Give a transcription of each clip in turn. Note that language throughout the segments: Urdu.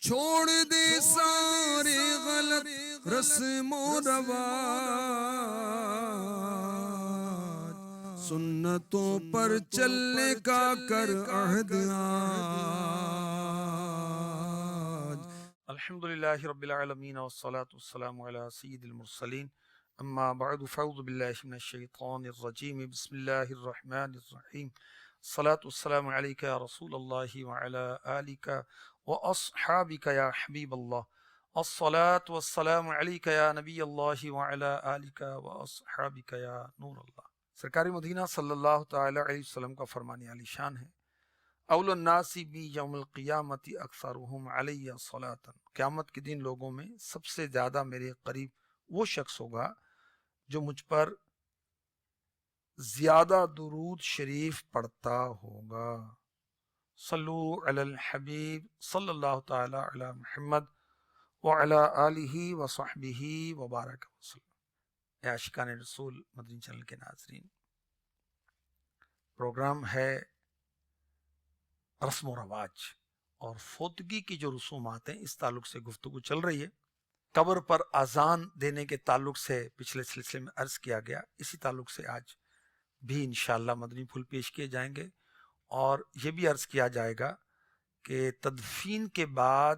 چھوڑ دے سارے غلط رسم و رواج، سنتوں پر چلنے کا کر عہد آج۔ الحمدللہ رب العالمین والصلاة والسلام علی سید المرسلین، اما بعد فاعوذ باللہ من الشیطان الرجیم، بسم اللہ الرحمن الرحیم، الصلاة والسلام علیک یا رسول اللہ وعلی آلک واصحابک یا حبیب اللہ، الصلاة والسلام علیک یا نبی اللہ وعلی آلک واصحابک یا نور اللہ۔ سرکار مدینہ صلی اللہ تعالی علیہ وسلم کا فرمان عالی شان ہے، اول الناس بی یوم القیامت اکثرهم علی صلاۃ، قیامت کے دن لوگوں میں سب سے زیادہ میرے قریب وہ شخص ہوگا جو مجھ پر زیادہ درود شریف پڑھتا ہوگا۔ صلو علی الحبیب صلی اللہ تعالی علی محمد وعلی آلہ وصحبہ وبارک وسلم۔ اے عاشقان رسول مدنی چینل کے ناظرین، پروگرام ہے رسم و رواج اور فوتگی کی جو رسومات ہیں اس تعلق سے گفتگو چل رہی ہے۔ قبر پر اذان دینے کے تعلق سے پچھلے سلسلے میں عرض کیا گیا، اسی تعلق سے آج بھی انشاءاللہ مدنی پھول پیش کیے جائیں گے، اور یہ بھی عرض کیا جائے گا کہ تدفین کے بعد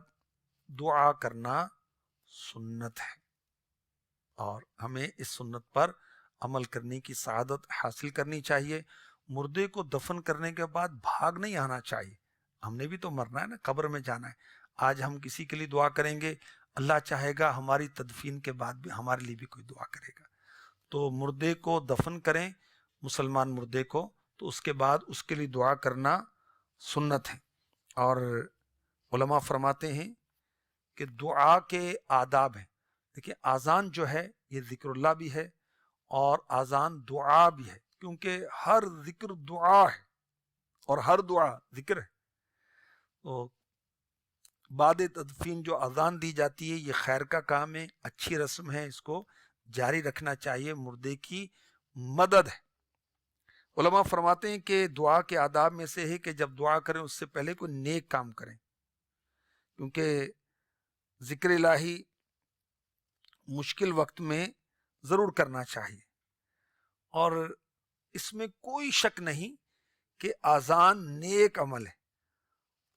دعا کرنا سنت ہے، اور ہمیں اس سنت پر عمل کرنے کی سعادت حاصل کرنی چاہیے۔ مردے کو دفن کرنے کے بعد بھاگ نہیں آنا چاہیے، ہم نے بھی تو مرنا ہے نا، قبر میں جانا ہے۔ آج ہم کسی کے لیے دعا کریں گے، اللہ چاہے گا ہماری تدفین کے بعد بھی ہمارے لیے بھی کوئی دعا کرے گا۔ تو مردے کو دفن کریں، مسلمان مردے کو، تو اس کے بعد اس کے لیے دعا کرنا سنت ہے۔ اور علماء فرماتے ہیں کہ دعا کے آداب ہیں۔ دیکھیں، اذان جو ہے یہ ذکر اللہ بھی ہے اور اذان دعا بھی ہے، کیونکہ ہر ذکر دعا ہے اور ہر دعا ذکر ہے۔ تو بعد تدفین جو اذان دی جاتی ہے یہ خیر کا کام ہے، اچھی رسم ہے، اس کو جاری رکھنا چاہیے، مردے کی مدد ہے۔ علماء فرماتے ہیں کہ دعا کے آداب میں سے ہے کہ جب دعا کریں اس سے پہلے کوئی نیک کام کریں، کیونکہ ذکر الہی مشکل وقت میں ضرور کرنا چاہیے، اور اس میں کوئی شک نہیں کہ اذان نیک عمل ہے۔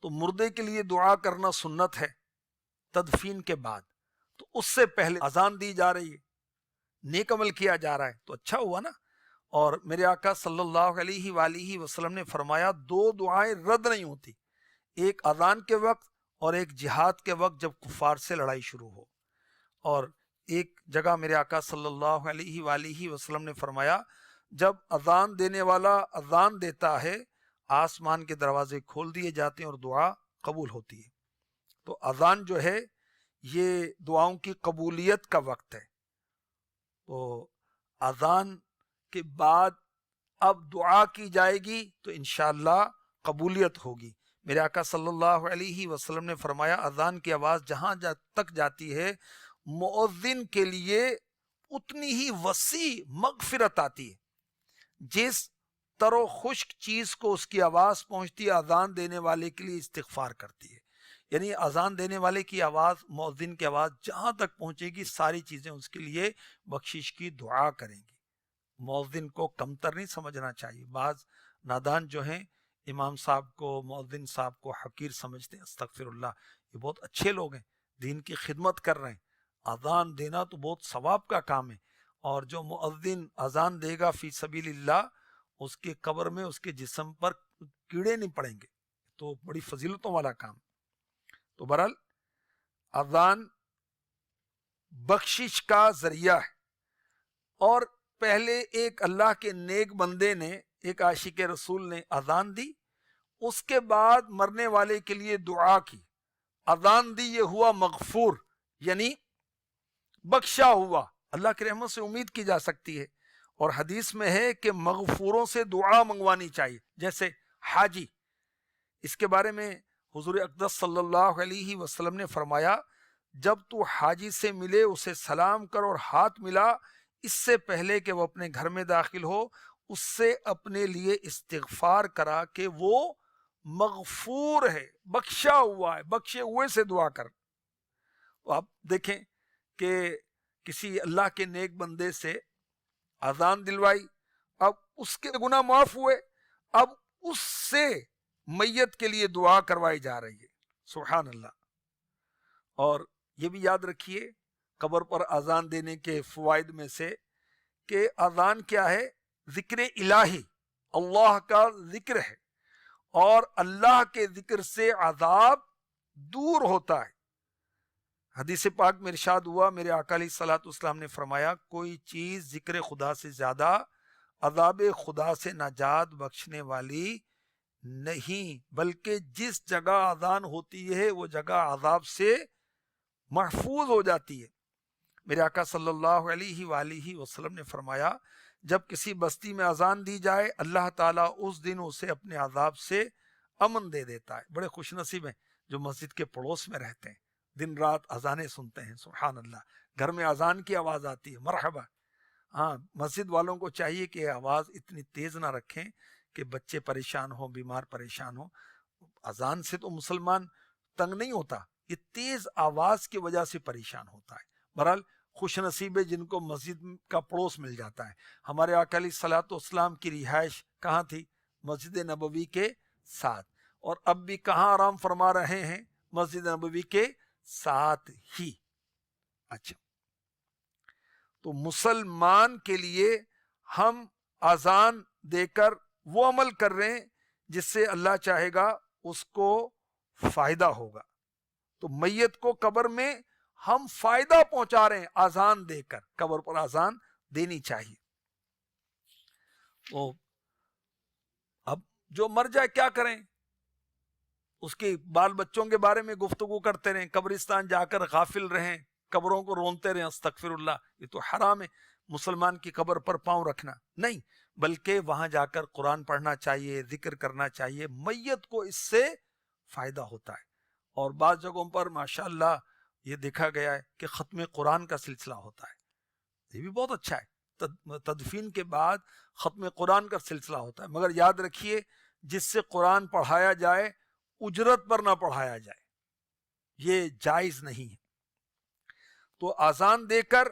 تو مردے کے لیے دعا کرنا سنت ہے تدفین کے بعد، تو اس سے پہلے اذان دی جا رہی ہے، نیک عمل کیا جا رہا ہے، تو اچھا ہوا نا۔ اور میرے آقا صلی اللہ علیہ وآلہ وسلم نے فرمایا دو دعائیں رد نہیں ہوتی، ایک اذان کے وقت اور ایک جہاد کے وقت جب کفار سے لڑائی شروع ہو۔ اور ایک جگہ میرے آقا صلی اللہ علیہ وآلہ وسلم نے فرمایا جب اذان دینے والا اذان دیتا ہے آسمان کے دروازے کھول دیے جاتے ہیں اور دعا قبول ہوتی ہے۔ تو اذان جو ہے یہ دعاؤں کی قبولیت کا وقت ہے۔ تو اذان کے بعد اب دعا کی جائے گی تو انشاءاللہ قبولیت ہوگی۔ میرے آقا صلی اللہ علیہ وسلم نے فرمایا اذان کی آواز جہاں تک جاتی ہے مؤذن کے لیے اتنی ہی وسیع مغفرت آتی ہے، جس تر و خشک چیز کو اس کی آواز پہنچتی ہے اذان دینے والے کے لیے استغفار کرتی ہے۔ یعنی اذان دینے والے کی آواز، مؤذن کی آواز جہاں تک پہنچے گی ساری چیزیں اس کے لیے بخشش کی دعا کریں گی۔ مؤذن کو کمتر نہیں سمجھنا چاہیے۔ بعض نادان جو ہیں امام صاحب کو، مؤذن صاحب کو حقیر سمجھتے ہیں، استغفر اللہ، یہ بہت اچھے لوگ ہیں، دین کی خدمت کر رہے ہیں، اذان دینا تو بہت ثواب کا کام ہے، اور جو مؤذن اذان دے گا فی سبیل اللہ اس کے قبر میں اس کے جسم پر کیڑے نہیں پڑیں گے، تو بڑی فضیلتوں والا کام۔ تو بہرحال اذان بخشش کا ذریعہ ہے، اور پہلے ایک اللہ کے نیک بندے نے، ایک عاشق رسول نے اذان دی، اس کے بعد مرنے والے کے لیے دعا کی، اذان دی یہ ہوا مغفور، یعنی بخشا ہوا، اللہ کی رحمت سے امید کی جا سکتی ہے۔ اور حدیث میں ہے کہ مغفوروں سے دعا منگوانی چاہیے، جیسے حاجی، اس کے بارے میں حضور اقدس صلی اللہ علیہ وسلم نے فرمایا جب تو حاجی سے ملے اسے سلام کر اور ہاتھ ملا، اس سے پہلے کہ وہ اپنے گھر میں داخل ہو اس سے اپنے لیے استغفار کرا کہ وہ مغفور ہے، بخشا ہوا ہے، بخشے ہوئے سے دعا کر. تو آپ دیکھیں کہ کسی اللہ کے نیک بندے سے اذان دلوائی، اب اس کے گناہ معاف ہوئے، اب اس سے میت کے لیے دعا کروائی جا رہی ہے. سبحان اللہ. اور یہ بھی یاد رکھیے قبر پر اذان دینے کے فوائد میں سے کہ اذان کیا ہے؟ ذکر الہی، اللہ کا ذکر ہے، اور اللہ کے ذکر سے عذاب دور ہوتا ہے. حدیث پاک میں ارشاد ہوا، میرے آقا علیہ الصلوۃ والسلام نے فرمایا، کوئی چیز ذکر خدا سے زیادہ عذاب خدا سے نجات بخشنے والی نہیں، بلکہ جس جگہ اذان ہوتی ہے وہ جگہ عذاب سے محفوظ ہو جاتی ہے. میرے آقا صلی اللہ علیہ وآلہ وسلم نے فرمایا، جب کسی بستی میں اذان دی جائے اللہ تعالیٰ اس دن اسے اپنے عذاب سے امن دے دیتا ہے. بڑے خوش نصیب ہیں جو مسجد کے پڑوس میں رہتے ہیں، دن رات اذانیں سنتے ہیں. سبحان اللہ. گھر میں اذان کی آواز آتی ہے، مرحبا. ہاں، مسجد والوں کو چاہیے کہ آواز اتنی تیز نہ رکھیں کہ بچے پریشان ہوں، بیمار پریشان ہوں. اذان سے تو مسلمان تنگ نہیں ہوتا، یہ تیز آواز کی وجہ سے پریشان ہوتا ہے. بہرحال خوش نصیب ہے جن کو مسجد کا پڑوس مل جاتا ہے. ہمارے آقا علیہ الصلوۃ والسلام کی رہائش کہاں تھی؟ مسجد نبوی کے ساتھ. اور اب بھی کہاں آرام فرما رہے ہیں؟ مسجد نبوی کے ساتھ ہی. اچھا، تو مسلمان کے لیے ہم اذان دے کر وہ عمل کر رہے ہیں جس سے اللہ چاہے گا اس کو فائدہ ہوگا. تو میت کو قبر میں ہم فائدہ پہنچا رہے ہیں اذان دے کر. قبر پر اذان دینی چاہیے. تو اب جو مر جائے کیا کریں؟ اس کے بال بچوں کے بارے میں گفتگو کرتے رہیں، قبرستان جا کر غافل رہیں، قبروں کو رونتے رہیں استغفر اللہ. یہ تو حرام ہے مسلمان کی قبر پر پاؤں رکھنا. نہیں، بلکہ وہاں جا کر قرآن پڑھنا چاہیے، ذکر کرنا چاہیے. میت کو اس سے فائدہ ہوتا ہے. اور بعض جگہوں پر ماشاءاللہ یہ دیکھا گیا ہے کہ ختم قرآن کا سلسلہ ہوتا ہے. یہ بھی بہت اچھا ہے، تدفین کے بعد ختم قرآن کا سلسلہ ہوتا ہے. مگر یاد رکھیے جس سے قرآن پڑھایا جائے اجرت پر نہ پڑھایا جائے، یہ جائز نہیں ہے. تو اذان دے کر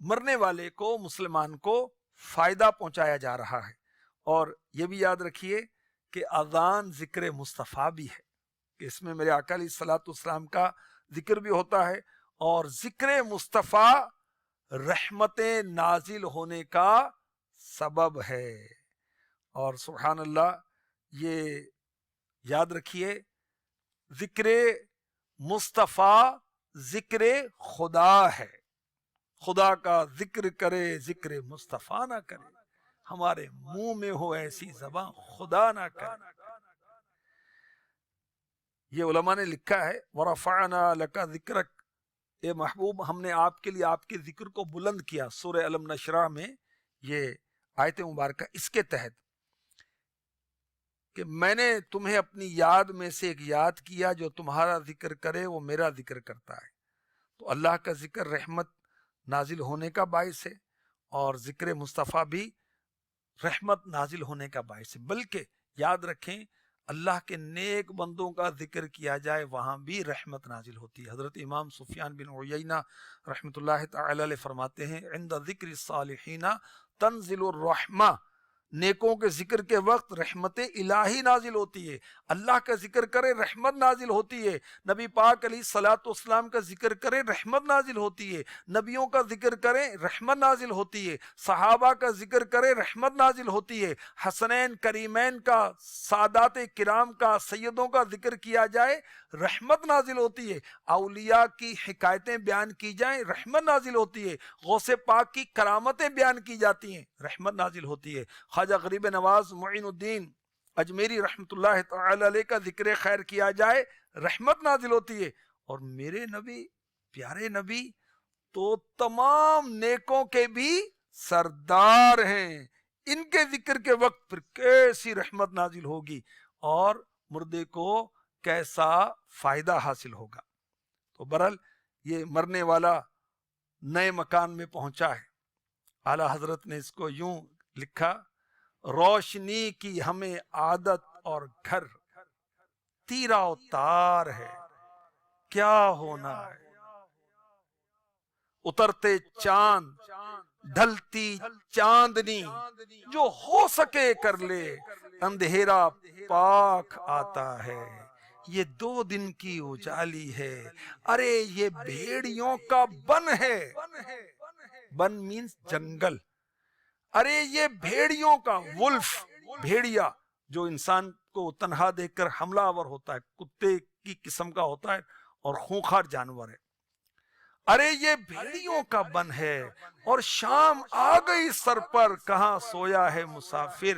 مرنے والے کو، مسلمان کو فائدہ پہنچایا جا رہا ہے. اور یہ بھی یاد رکھیے کہ اذان ذکر مصطفیٰ بھی ہے، کہ اس میں میرے آقا علیہ الصلوۃ والسلام کا ذکر بھی ہوتا ہے. اور ذکر مصطفیٰ رحمتیں نازل ہونے کا سبب ہے. اور سبحان اللہ، یہ یاد رکھیے ذکر مصطفیٰ ذکر خدا ہے. خدا کا ذکر کرے ذکر مصطفیٰ نہ کرے، ہمارے منہ میں ہو ایسی زبان خدا نہ کرے. یہ علماء نے لکھا ہے، وَرَفَعْنَا لَكَ ذِكْرَكَ، اے محبوب ہم نے آپ کے لیے آپ کے ذکر کو بلند کیا. سورہ الم نشرح میں یہ آیت مبارکہ اس کے تحت کہ میں نے تمہیں اپنی یاد میں سے ایک یاد کیا، جو تمہارا ذکر کرے وہ میرا ذکر کرتا ہے. تو اللہ کا ذکر رحمت نازل ہونے کا باعث ہے، اور ذکر مصطفیٰ بھی رحمت نازل ہونے کا باعث ہے. بلکہ یاد رکھیں اللہ کے نیک بندوں کا ذکر کیا جائے وہاں بھی رحمت نازل ہوتی ہے. حضرت امام سفیان بن عیینہ رحمۃ اللہ تعالی علیہ فرماتے ہیں، عند ذکر الصالحین تنزل الرحمہ، نیکوں کے ذکر کے وقت رحمت الہی نازل ہوتی ہے. اللہ کا ذکر کرے رحمت نازل ہوتی ہے. نبی پاک علیہ الصلوۃ والسلام کا ذکر کرے رحمت نازل ہوتی ہے. نبیوں کا ذکر کرے رحمت نازل ہوتی ہے. صحابہ کا ذکر کرے رحمت نازل ہوتی ہے. حسنین کریمین کا، سادات کرام کا، سیدوں کا ذکر کیا جائے رحمت نازل ہوتی ہے. اولیاء کی حکایتیں بیان کی جائیں رحمت نازل ہوتی ہے. غوث پاک کی کرامتیں بیان کی جاتی ہیں رحمت نازل ہوتی ہے. خواجہ غریب نواز معین الدین اجمیری رحمۃ اللہ تعالی علیہ کا ذکر خیر کیا جائے رحمت نازل ہوتی ہے. اور میرے نبی، پیارے نبی تو تمام نیکوں کے بھی سردار ہیں، ان کے ذکر کے وقت پھر کیسی رحمت نازل ہوگی اور مردے کو کیسا فائدہ حاصل ہوگا. تو برحال یہ مرنے والا نئے مکان میں پہنچا ہے. اعلیٰ حضرت نے اس کو یوں لکھا، روشنی کی ہمیں عادت اور گھر تیرا و تار ہے، کیا ہونا ہے؟ اترتے چاند ڈھلتی چاندنی، جو ہو سکے کر لے، اندھیرا پاک آتا ہے، یہ 2 دن کی اجالی ہے، ارے یہ بھیڑیوں کا بن ہے، بن مینز جنگل، ارے یہ بھیڑیوں کا، ولف بھیڑیا جو انسان کو تنہا دیکھ کر حملہ آور ہوتا ہے، کتے کی قسم کا ہوتا ہے اور خونخوار جانور ہے، ارے یہ بھیڑیوں کا بن ہے، اور شام آ گئی سر پر، کہاں سویا ہے مسافر،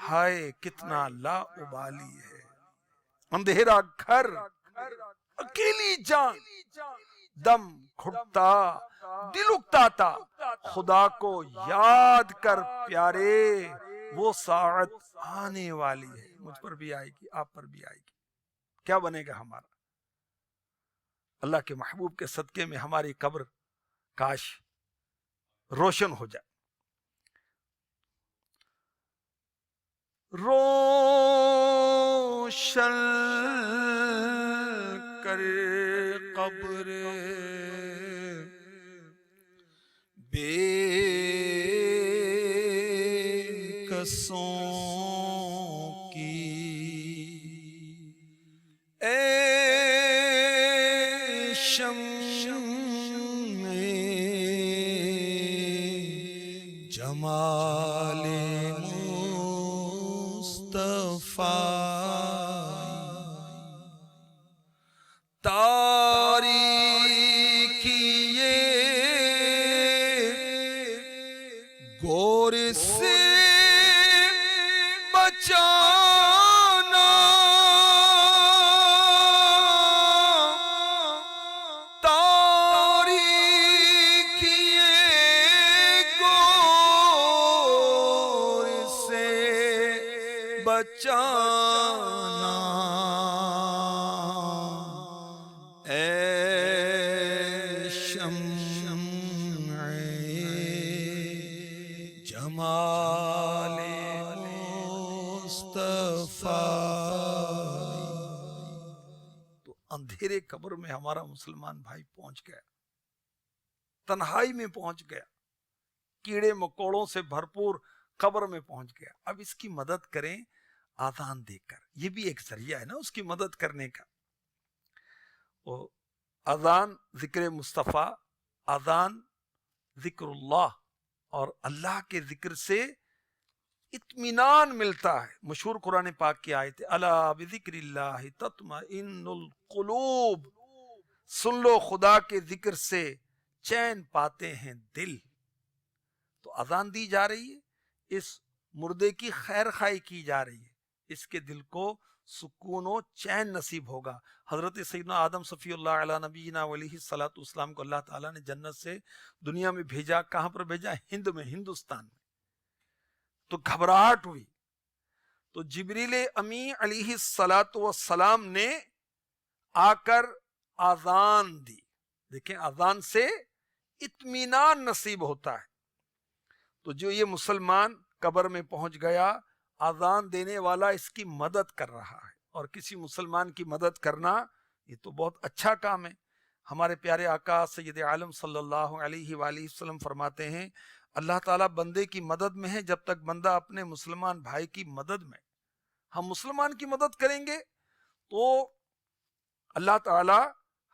ہائے کتنا لا ابالی ہے، اندھیرا گھر اکیلی جان، دم گھٹتا دل اکتاتا، خدا کو یاد کر پیارے، وہ ساعت آنے والی ہے، مجھ پر بھی آئے گی، آپ پر بھی آئے گی، کیا بنے گا ہمارا؟ اللہ کے محبوب کے صدقے میں ہماری قبر کاش روشن ہو جائے، روشن کر قبر بے کسوں کی، اے شمع جمال تاریکی گور سے بچانا، تاریکی گور سے بچانا، جمال مصطفیٰ۔ تو اندھیرے قبر میں ہمارا مسلمان بھائی پہنچ گیا، تنہائی میں پہنچ گیا، کیڑے مکوڑوں سے بھرپور قبر میں پہنچ گیا، اب اس کی مدد کریں آذان دے کر، یہ بھی ایک ذریعہ ہے نا اس کی مدد کرنے کا۔ اذان ذکر مصطفیٰ، اذان ذکر اللہ، اور اللہ کے ذکر سے اطمینان ملتا ہے، مشہور قرآن پاک کی آیت ہے، الا بذکر اللہ تطمئن القلوب، سن لو خدا کے ذکر سے چین پاتے ہیں دل۔ تو اذان دی جا رہی ہے، اس مردے کی خیر خواہی کی جا رہی ہے، اس کے دل کو سکون و چین نصیب ہوگا۔ حضرت سیدنا آدم صفی اللہ علیہ نبینا علیہ الصلوۃ والسلام کو اللہ تعالیٰ نے جنت سے دنیا میں بھیجا، کہاں پر بھیجا؟ ہند میں، ہندوستان میں۔ تو گھبراہٹ ہوئی، تو جبریل امی علیہ الصلوۃ والسلام نے آ کر آذان دی۔ دیکھیں آذان سے اطمینان نصیب ہوتا ہے۔ تو جو یہ مسلمان قبر میں پہنچ گیا، آذان دینے والا اس کی مدد کر رہا ہے، اور کسی مسلمان کی مدد کرنا یہ تو بہت اچھا کام ہے۔ ہمارے پیارے آقا سید عالم صلی اللہ علیہ وآلہ وسلم فرماتے ہیں، اللہ تعالیٰ بندے کی مدد میں ہے جب تک بندہ اپنے مسلمان بھائی کی مدد میں۔ ہم مسلمان کی مدد کریں گے تو اللہ تعالیٰ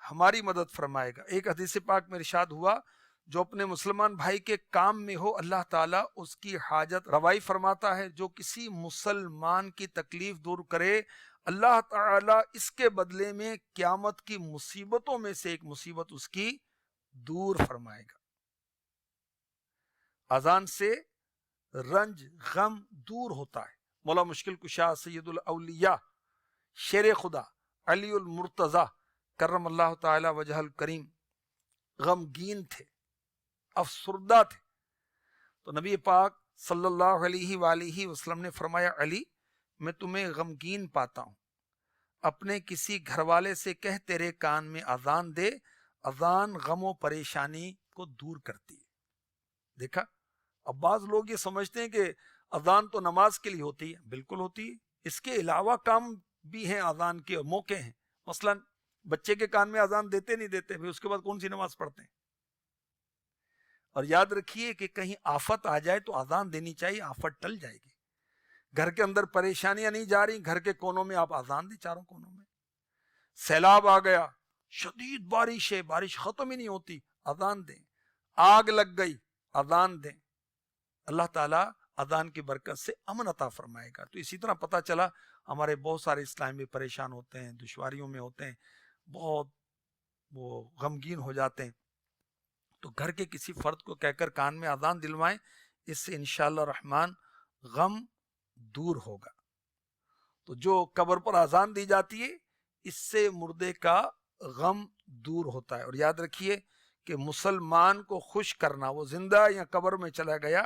ہماری مدد فرمائے گا۔ ایک حدیث پاک میں ارشاد ہوا، جو اپنے مسلمان بھائی کے کام میں ہو اللہ تعالیٰ اس کی حاجت روائی فرماتا ہے۔ جو کسی مسلمان کی تکلیف دور کرے اللہ تعالیٰ اس کے بدلے میں قیامت کی مصیبتوں میں سے ایک مصیبت اس کی دور فرمائے گا۔ اذان سے رنج غم دور ہوتا ہے۔ مولا مشکل کشا سید الاولیاء شیر خدا علی المرتضی کرم اللہ تعالی وجہ الکریم غمگین تھے، افسردہ تھے، تو نبی پاک صلی اللہ علیہ وآلہ وسلم نے فرمایا، علی میں تمہیں غمگین پاتا ہوں، اپنے کسی گھر والے سے کہہ تیرے کان میں اذان دے، اذان غم و پریشانی کو دور کرتی ہے۔ دیکھا، اب بعض لوگ یہ سمجھتے ہیں کہ اذان تو نماز کے لیے ہوتی ہے، بالکل ہوتی ہے، اس کے علاوہ کام بھی ہیں اذان کے، موقع ہیں. مثلا بچے کے کان میں اذان دیتے نہیں دیتے، پھر اس کے بعد کون سی نماز پڑھتے ہیں؟ اور یاد رکھیے کہ کہیں آفت آ جائے تو اذان دینی چاہیے، آفت ٹل جائے گی. گھر کے اندر پریشانیاں نہیں جا رہی، گھر کے کونوں میں آپ اذان دیں، چاروں کونوں میں. سیلاب آ گیا، شدید بارش ہے، بارش ختم ہی نہیں ہوتی، اذان دیں. آگ لگ گئی، اذان دیں. اللہ تعالیٰ اذان کی برکت سے امن عطا فرمائے گا. تو اسی طرح پتہ چلا ہمارے بہت سارے اسلامی پریشان ہوتے ہیں، دشواریوں میں ہوتے ہیں، بہت وہ غمگین ہو جاتے ہیں، تو گھر کے کسی فرد کو کہہ کر کان میں اذان دلوائیں. اس سے انشاءاللہ الرحمن غم دور ہوگا. تو جو قبر پر اذان دی جاتی ہے اس سے مردے کا غم دور ہوتا ہے. اور یاد رکھیے کہ مسلمان کو خوش کرنا، وہ زندہ یا قبر میں چلا گیا،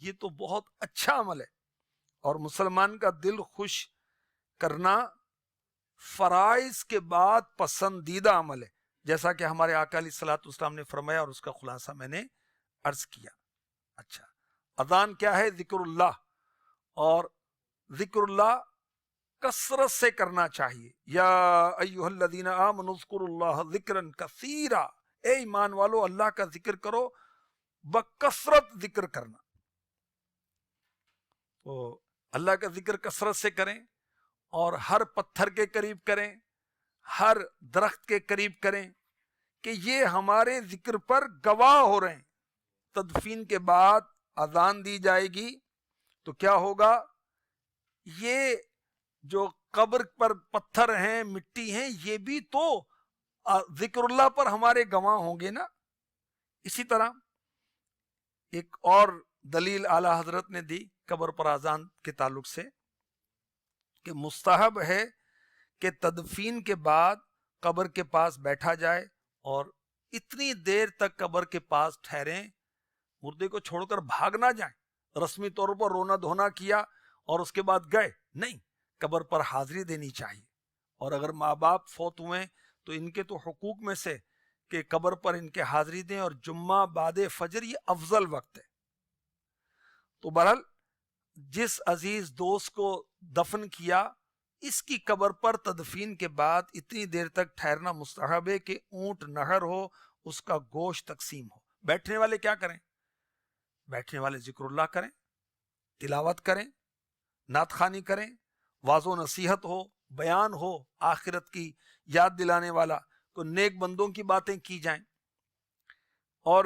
یہ تو بہت اچھا عمل ہے. اور مسلمان کا دل خوش کرنا فرائض کے بعد پسندیدہ عمل ہے، جیسا کہ ہمارے آقا علیہ الصلوۃ والسلام نے فرمایا، اور اس کا خلاصہ میں نے عرض کیا. اچھا، اذان کیا ہے؟ ذکر اللہ. اور ذکر اللہ کثرت سے کرنا چاہیے. یا ایھا الذین آمنوا اذکروا اللہ ذکرا کثیرا، اے ایمان والو اللہ کا ذکر کرو، بکثرت ذکر کرنا. تو اللہ کا ذکر کثرت سے کریں، اور ہر پتھر کے قریب کریں، ہر درخت کے قریب کریں، کہ یہ ہمارے ذکر پر گواہ ہو رہے ہیں. تدفین کے بعد اذان دی جائے گی تو کیا ہوگا؟ یہ جو قبر پر پتھر ہیں، مٹی ہیں، یہ بھی تو ذکر اللہ پر ہمارے گواہ ہوں گے نا. اسی طرح ایک اور دلیل اعلی حضرت نے دی قبر پر اذان کے تعلق سے، کہ مستحب ہے کہ تدفین کے بعد قبر کے پاس بیٹھا جائے اور اتنی دیر تک قبر کے پاس ٹھہریں، مردے کو چھوڑ کر بھاگ نہ جائیں. رسمی طور پر رونا دھونا کیا اور اس کے بعد گئے نہیں، قبر پر حاضری دینی چاہیے. اور اگر ماں باپ فوت ہوئے تو ان کے تو حقوق میں سے کہ قبر پر ان کے حاضری دیں، اور جمعہ بعد فجر یہ افضل وقت ہے. تو بہرحال جس عزیز دوست کو دفن کیا، اس کی قبر پر تدفین کے بعد اتنی دیر تک ٹھہرنا مستحب ہے کہ اونٹ نہر ہو، اس کا گوشت تقسیم ہو. بیٹھنے والے کیا کریں؟ بیٹھنے والے ذکر اللہ کریں، تلاوت کریں، نعت خوانی کریں، واعظ و نصیحت ہو، بیان ہو آخرت کی یاد دلانے والا، کو نیک بندوں کی باتیں کی جائیں. اور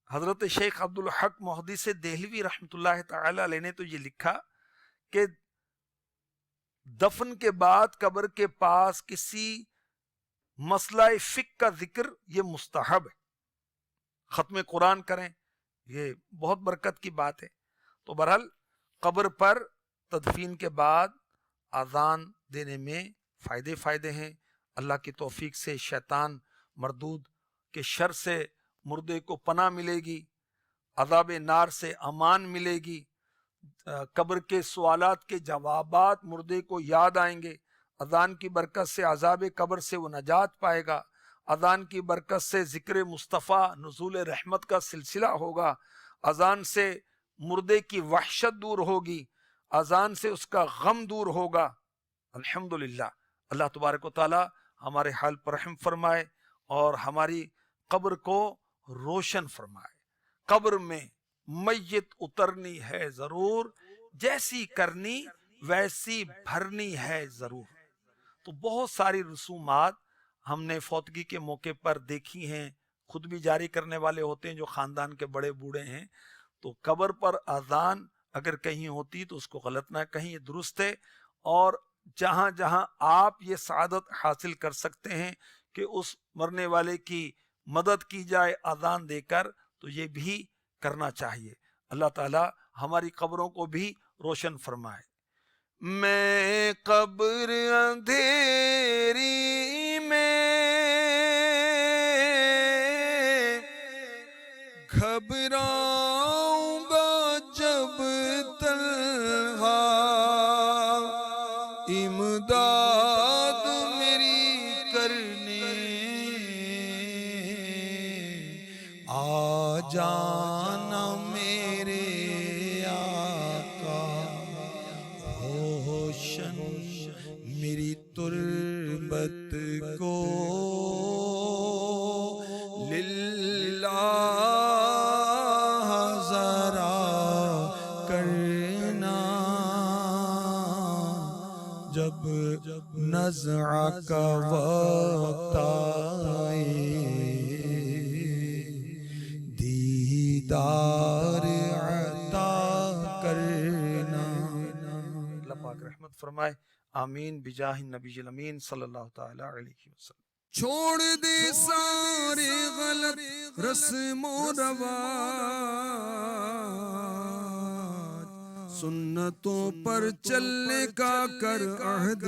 حضرت شیخ عبدالحق محدث دہلوی رحمۃ اللہ تعالی علیہ نے تو یہ لکھا کہ دفن کے بعد قبر کے پاس کسی مسئلہ فقہ کا ذکر یہ مستحب ہے. ختم قرآن کریں، یہ بہت برکت کی بات ہے. تو بہرحال قبر پر تدفین کے بعد اذان دینے میں فائدے ہیں. اللہ کی توفیق سے شیطان مردود کے شر سے مردے کو پناہ ملے گی، عذاب نار سے امان ملے گی، قبر کے سوالات کے جوابات مردے کو یاد آئیں گے. اذان کی برکت سے عذاب قبر سے وہ نجات پائے گا. اذان کی برکت سے ذکر مصطفیٰ نزول رحمت کا سلسلہ ہوگا. اذان سے مردے کی وحشت دور ہوگی، اذان سے اس کا غم دور ہوگا. الحمدللہ. اللہ تبارک و تعالی ہمارے حال پر رحم فرمائے اور ہماری قبر کو روشن فرمائے. قبر میں میت اترنی ہے ضرور، جیسی کرنی ویسی بھرنی ہے ضرور. تو بہت ساری رسومات ہم نے فوتگی کے موقع پر دیکھی ہیں، خود بھی جاری کرنے والے ہوتے ہیں جو خاندان کے بڑے بوڑھے ہیں. تو قبر پر اذان اگر کہیں ہوتی تو اس کو غلط نہ کہیں، یہ درست ہے. اور جہاں جہاں آپ یہ سعادت حاصل کر سکتے ہیں کہ اس مرنے والے کی مدد کی جائے اذان دے کر، تو یہ بھی کرنا چاہیے. اللہ تعالی ہماری قبروں کو بھی روشن فرمائے. میں قبر اندھیری میں گھبراؤں گا جب تنہا، امداد میری کرنے آ جانا میرے آقا ہوش جب نزع کا وقت آئے دیدار عطا کرنا. اللہ پاک رحمت فرمائے. آمین بجاہ النبی الامین صلی اللہ تعالی علیہ وسلم. چھوڑ دے سارے غلط رسم و رواج سنتوں پر چلنے کا کر عہد.